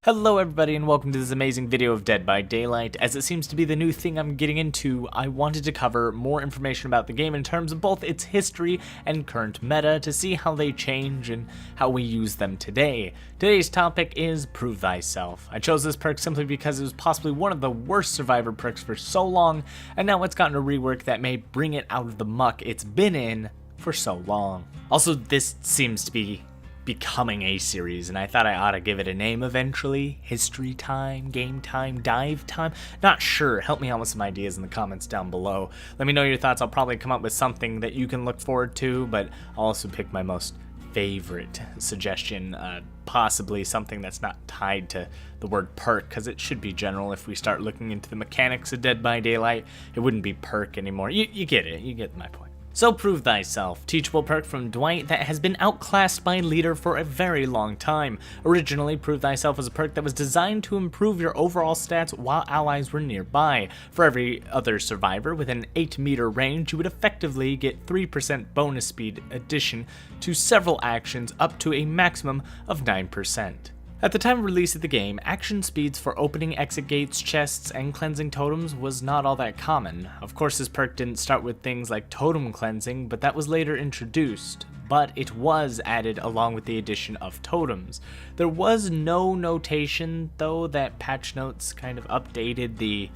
Hello everybody and welcome to this amazing video of Dead by Daylight. As it seems to be the new thing I'm getting into, I wanted to cover more information about the game in terms of both its history and current meta to see how they change and how we use them today. Today's topic is Prove Thyself. I chose this perk simply because it was possibly one of the worst survivor perks for so long, and now it's gotten a rework that may bring it out of the muck it's been in for so long. Also, this seems to be becoming a series, and I thought I ought to give it a name eventually. History time, game time, dive time. Not sure. Help me out with some ideas in the comments down below. Let me know your thoughts. I'll probably come up with something that you can look forward to, but I'll also pick my most favorite suggestion, possibly something that's not tied to the word perk, because it should be general. If we start looking into the mechanics of Dead by Daylight, it wouldn't be perk anymore. You get it. You get my point. So Prove Thyself, teachable perk from Dwight that has been outclassed by Leader for a very long time. Originally, Prove Thyself was a perk that was designed to improve your overall stats while allies were nearby. For every other survivor within 8 meter range, you would effectively get 3% bonus speed addition to several actions up to a maximum of 9%. At the time of release of the game, action speeds for opening exit gates, chests, and cleansing totems was not all that common. Of course, this perk didn't start with things like totem cleansing, but that was later introduced. But it was added along with the addition of totems. There was no notation, though, that patch notes kind of updated the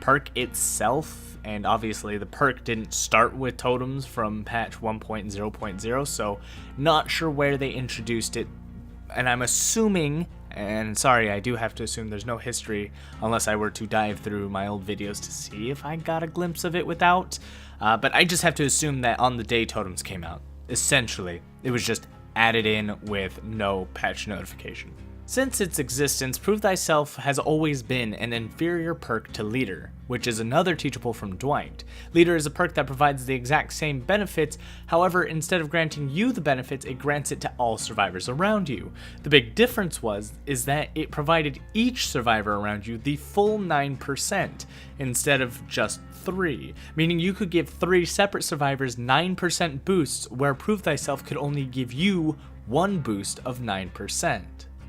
perk itself, and obviously the perk didn't start with totems from patch 1.0.0, so not sure where they introduced it. And I'm assuming, and sorry, I do have to assume there's no history unless I were to dive through my old videos to see if I got a glimpse of it without, but I just have to assume that on the day totems came out, essentially, it was just added in with no patch notification. Since its existence, Prove Thyself has always been an inferior perk to Leader, which is another teachable from Dwight. Leader is a perk that provides the exact same benefits, however, instead of granting you the benefits, it grants it to all survivors around you. The big difference is that it provided each survivor around you the full 9%, instead of just 3, meaning you could give 3 separate survivors 9% boosts, where Prove Thyself could only give you 1 boost of 9%.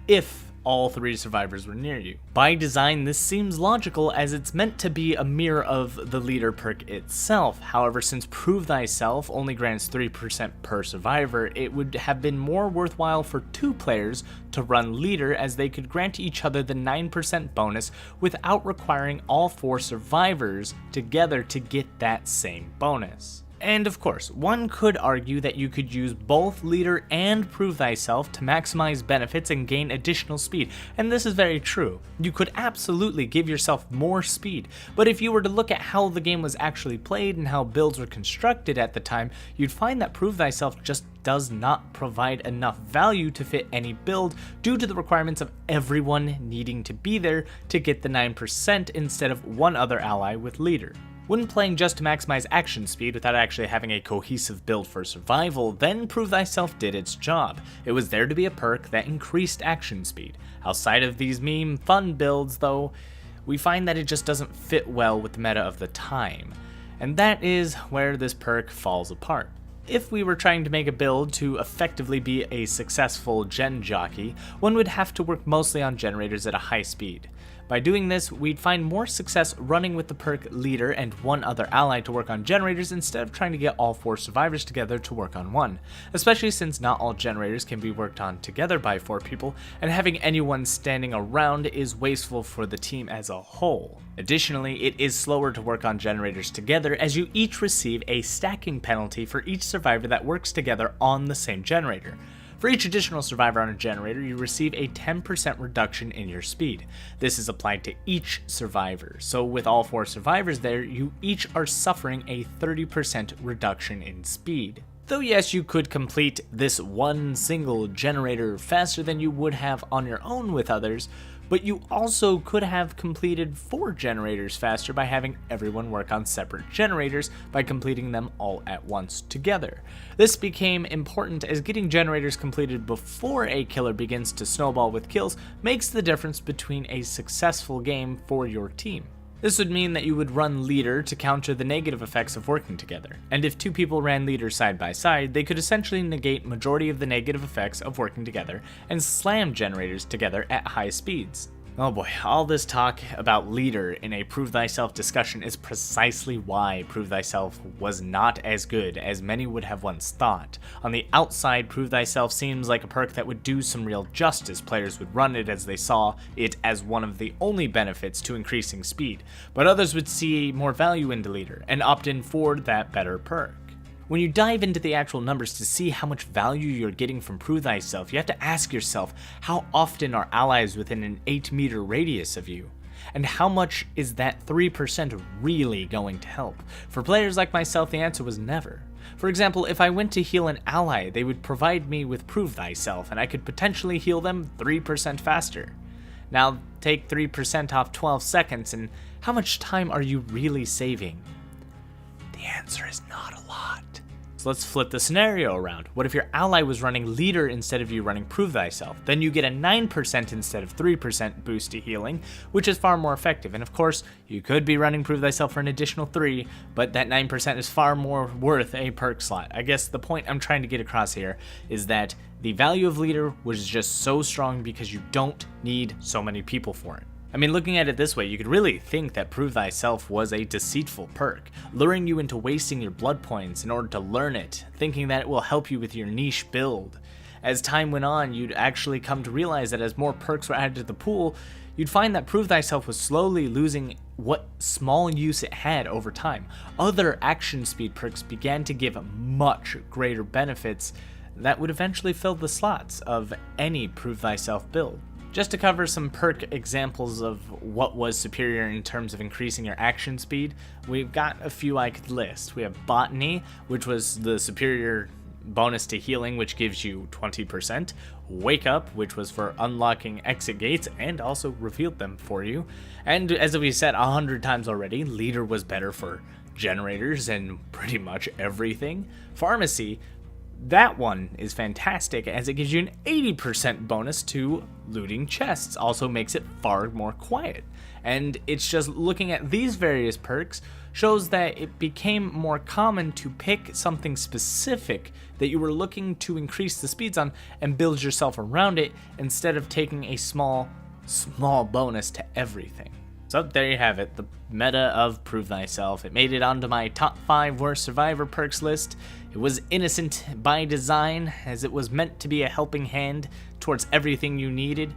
If all 3 survivors were near you. By design, this seems logical as it's meant to be a mirror of the Leader perk itself. However, since Prove Thyself only grants 3% per survivor, it would have been more worthwhile for 2 players to run Leader, as they could grant each other the 9% bonus without requiring all 4 survivors together to get that same bonus. And of course, one could argue that you could use both Leader and Prove Thyself to maximize benefits and gain additional speed, and this is very true. You could absolutely give yourself more speed, but if you were to look at how the game was actually played and how builds were constructed at the time, you'd find that Prove Thyself just does not provide enough value to fit any build due to the requirements of everyone needing to be there to get the 9% instead of one other ally with Leader. When playing just to maximize action speed without actually having a cohesive build for survival, then Prove Thyself did its job. It was there to be a perk that increased action speed. Outside of these meme fun builds though, we find that it just doesn't fit well with the meta of the time. And that is where this perk falls apart. If we were trying to make a build to effectively be a successful gen jockey, one would have to work mostly on generators at a high speed. By doing this, we'd find more success running with the perk Leader and one other ally to work on generators instead of trying to get all 4 survivors together to work on one, especially since not all generators can be worked on together by 4 people, and having anyone standing around is wasteful for the team as a whole. Additionally, it is slower to work on generators together, as you each receive a stacking penalty for each survivor that works together on the same generator. For each additional survivor on a generator, you receive a 10% reduction in your speed. This is applied to each survivor, so with all 4 survivors there, you each are suffering a 30% reduction in speed. Though yes, you could complete this one single generator faster than you would have on your own with others, but you also could have completed 4 generators faster by having everyone work on separate generators by completing them all at once together. This became important as getting generators completed before a killer begins to snowball with kills makes the difference between a successful game for your team. This would mean that you would run leader to counter the negative effects of working together, and if two people ran leader side by side, they could essentially negate majority of the negative effects of working together and slam generators together at high speeds. Oh boy, all this talk about leader in a Prove Thyself discussion is precisely why Prove Thyself was not as good as many would have once thought. On the outside, Prove Thyself seems like a perk that would do some real justice. Players would run it as they saw it as one of the only benefits to increasing speed, but others would see more value into leader and opt in for that better perk. When you dive into the actual numbers to see how much value you're getting from Prove Thyself, you have to ask yourself, how often are allies within an 8-meter radius of you? And how much is that 3% really going to help? For players like myself, the answer was never. For example, if I went to heal an ally, they would provide me with Prove Thyself, and I could potentially heal them 3% faster. Now, take 3% off 12 seconds, and how much time are you really saving? The answer is not a lot. So let's flip the scenario around. What if your ally was running leader instead of you running Prove Thyself? Then you get a 9% instead of 3% boost to healing, which is far more effective. And of course, you could be running Prove Thyself for an additional 3, but that 9% is far more worth a perk slot. I guess the point I'm trying to get across here is that the value of leader was just so strong because you don't need so many people for it. I mean, looking at it this way, you could really think that Prove Thyself was a deceitful perk, luring you into wasting your blood points in order to learn it, thinking that it will help you with your niche build. As time went on, you'd actually come to realize that as more perks were added to the pool, you'd find that Prove Thyself was slowly losing what small use it had over time. Other action speed perks began to give much greater benefits that would eventually fill the slots of any Prove Thyself build. Just to cover some perk examples of what was superior in terms of increasing your action speed, we've got a few I could list. We have Botany, which was the superior bonus to healing, which gives you 20%. Wake Up, which was for unlocking exit gates and also revealed them for you. And as we said 100 times already, Leader was better for generators and pretty much everything. Pharmacy, that one is fantastic as it gives you an 80% bonus to looting chests, also makes it far more quiet. And it's just looking at these various perks shows that it became more common to pick something specific that you were looking to increase the speeds on and build yourself around it instead of taking a small bonus to everything. So there you have it, the meta of Prove Thyself. It made it onto my top 5 worst survivor perks list. It was innocent by design, as it was meant to be a helping hand towards everything you needed,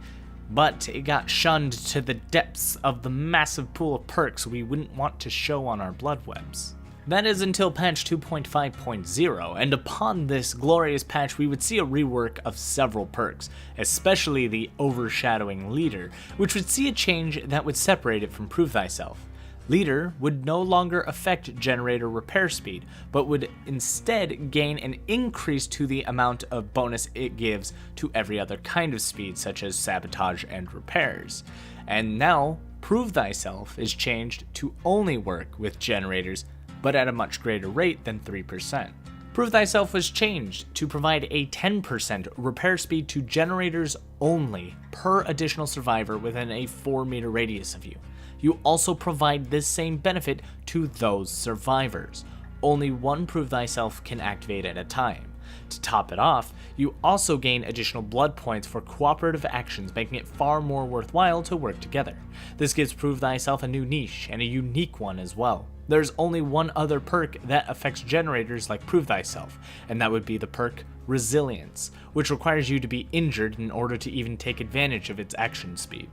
but it got shunned to the depths of the massive pool of perks we wouldn't want to show on our blood webs. That is until patch 2.5.0, and upon this glorious patch we would see a rework of several perks, especially the Overshadowing Leader, which would see a change that would separate it from Prove Thyself. Leader would no longer affect generator repair speed, but would instead gain an increase to the amount of bonus it gives to every other kind of speed, such as sabotage and repairs. And now, Prove Thyself is changed to only work with generators, but at a much greater rate than 3%. Prove Thyself was changed to provide a 10% repair speed to generators only per additional survivor within a 4-meter radius of you. You also provide this same benefit to those survivors. Only one Prove Thyself can activate at a time. To top it off, you also gain additional blood points for cooperative actions, making it far more worthwhile to work together. This gives Prove Thyself a new niche, and a unique one as well. There's only one other perk that affects generators like Prove Thyself, and that would be the perk Resilience, which requires you to be injured in order to even take advantage of its action speed.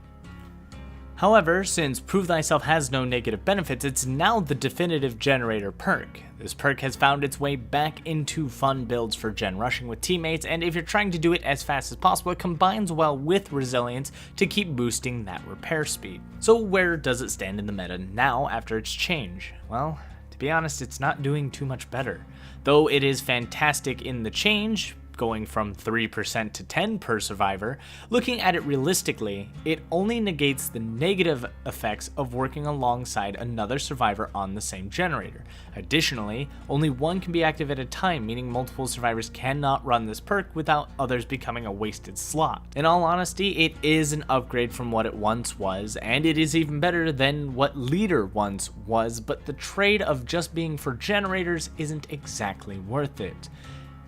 However, since Prove Thyself has no negative benefits, it's now the definitive generator perk. This perk has found its way back into fun builds for gen rushing with teammates, and if you're trying to do it as fast as possible, it combines well with Resilience to keep boosting that repair speed. So where does it stand in the meta now after its change? Well, to be honest, it's not doing too much better. Though it is fantastic in the change, going from 3% to 10 per survivor, looking at it realistically, it only negates the negative effects of working alongside another survivor on the same generator. Additionally, only one can be active at a time, meaning multiple survivors cannot run this perk without others becoming a wasted slot. In all honesty, it is an upgrade from what it once was, and it is even better than what Leader once was, but the trade of just being for generators isn't exactly worth it.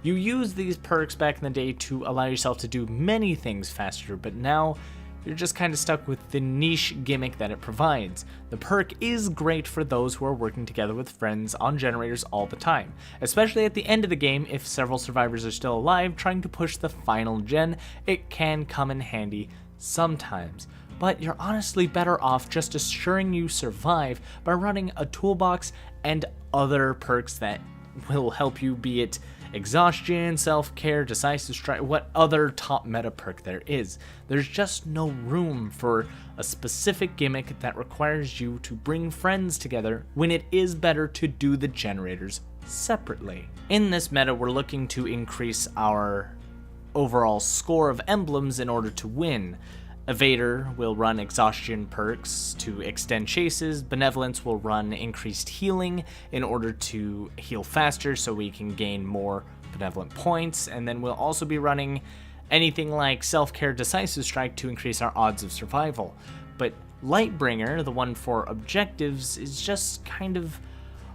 You used these perks back in the day to allow yourself to do many things faster, but now you're just kind of stuck with the niche gimmick that it provides. The perk is great for those who are working together with friends on generators all the time, especially at the end of the game if several survivors are still alive trying to push the final gen. It can come in handy sometimes, but you're honestly better off just assuring you survive by running a toolbox and other perks that will help you, be it exhaustion, self-care, decisive strike, what other top meta perk there is. There's just no room for a specific gimmick that requires you to bring friends together when it is better to do the generators separately. In this meta, we're looking to increase our overall score of emblems in order to win. Evader will run exhaustion perks to extend chases. Benevolence will run increased healing in order to heal faster so we can gain more benevolent points. And then we'll also be running anything like self-care, decisive strike to increase our odds of survival. But Lightbringer, the one for objectives, is just kind of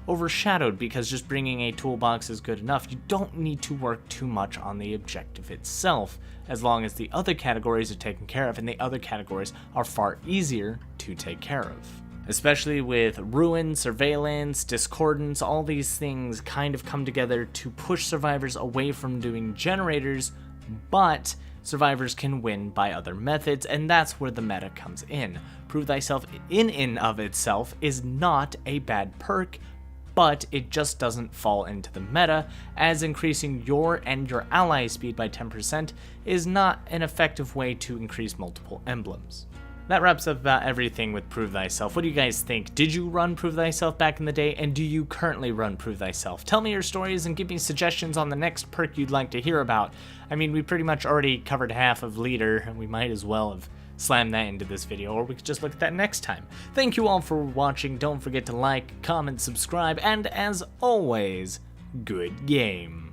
overshadowed because just bringing a toolbox is good enough. You don't need to work too much on the objective itself, as long as the other categories are taken care of, and the other categories are far easier to take care of. Especially with Ruin, Surveillance, Discordance, all these things kind of come together to push survivors away from doing generators, but survivors can win by other methods, and that's where the meta comes in. Prove Thyself in of itself is not a bad perk, but it just doesn't fall into the meta, as increasing your and your ally speed by 10% is not an effective way to increase multiple emblems. That wraps up about everything with Prove Thyself. What do you guys think? Did you run Prove Thyself back in the day, and do you currently run Prove Thyself? Tell me your stories and give me suggestions on the next perk you'd like to hear about. I mean, we pretty much already covered half of Leader, and we might as well have slam that into this video, or we could just look at that next time. Thank you all for watching. Don't forget to like, comment, subscribe, and as always, good game.